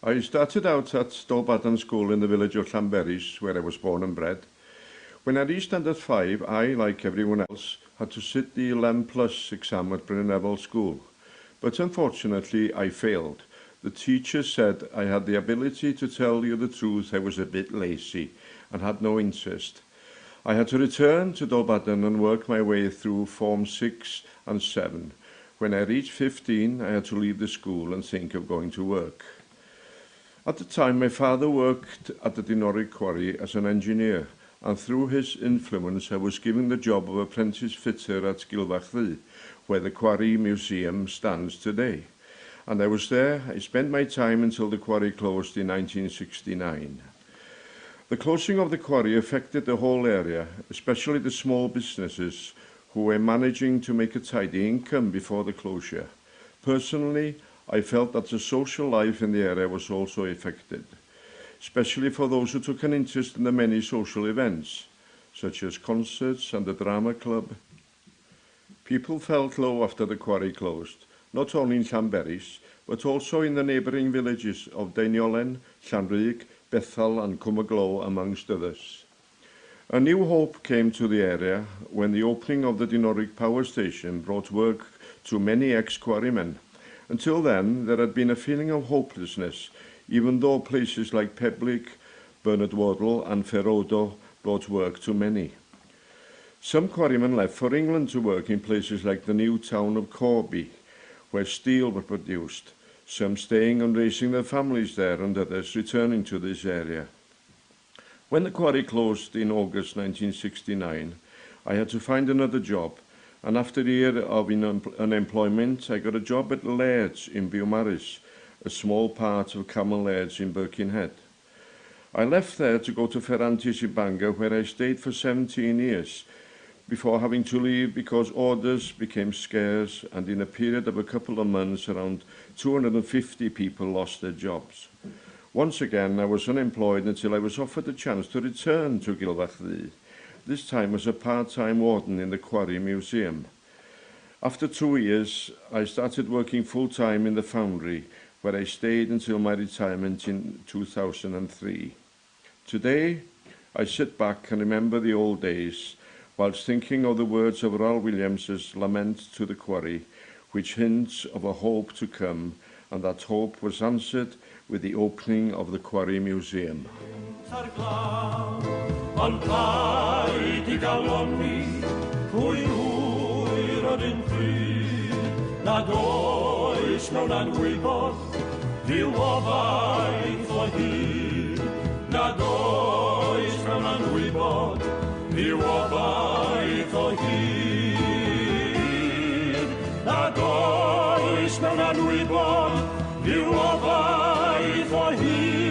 I started out at Stolbaden School in the village of Llanberis, where I was born and bred. When I reached standard 5, I, like everyone else, had to sit the 11 plus exam at Bryn Neville School. But unfortunately, I failed. The teacher said I had the ability to tell you the truth. I was a bit lazy and had no interest. I had to return to Dolbaden and work my way through Form 6 and 7. When I reached 15, I had to leave the school and think of going to work. At the time, my father worked at the Dinorwig Quarry as an engineer, and through his influence, I was given the job of apprentice fitter at Gilfach, where the Quarry Museum stands today. And I was there. I spent my time until the quarry closed in 1969. The closing of the quarry affected the whole area, especially the small businesses who were managing to make a tidy income before the closure. Personally, I felt that the social life in the area was also affected, especially for those who took an interest in the many social events, such as concerts and the drama club. People felt low after the quarry closed, not only in Llanberis, but also in the neighbouring villages of Deiniolen, Llanrug, Bethel and Cwmaglo, amongst others. A new hope came to the area when the opening of the Dinorwig power station brought work to many ex-quarrymen. Until then, there had been a feeling of hopelessness, even though places like Peblig, Bernard Wardle and Ferodo brought work to many. Some quarrymen left for England to work in places like the new town of Corby, where steel were produced, some staying and raising their families there and others returning to this area. When the quarry closed in August 1969, I had to find another job, and after a year of unemployment, I got a job at Laird's in Beaumaris, a small part of Camel Laird's in Birkenhead. I left there to go to Ferrantis in Bangor, where I stayed for 17 years, before having to leave because orders became scarce, and in a period of a couple of months, around 250 people lost their jobs. Once again, I was unemployed until I was offered a chance to return to Gilfach, this time as a part-time warden in the Quarry Museum. After 2 years, I started working full-time in the foundry, where I stayed until my retirement in 2003. Today, I sit back and remember the old days, whilst thinking of the words of Ralph Williams's Lament to the Quarry, which hints of a hope to come, and that hope was answered with the opening of the Quarry Museum. Ond paid I galoni, pwy hwyr od un pryd, nad oes mewn anwybod, ddiwofaeth o hyd, nad oes mewn anwybod, ddiwofaeth o hyd, nad oes mewn anwybod, ddiwofaeth o hyd.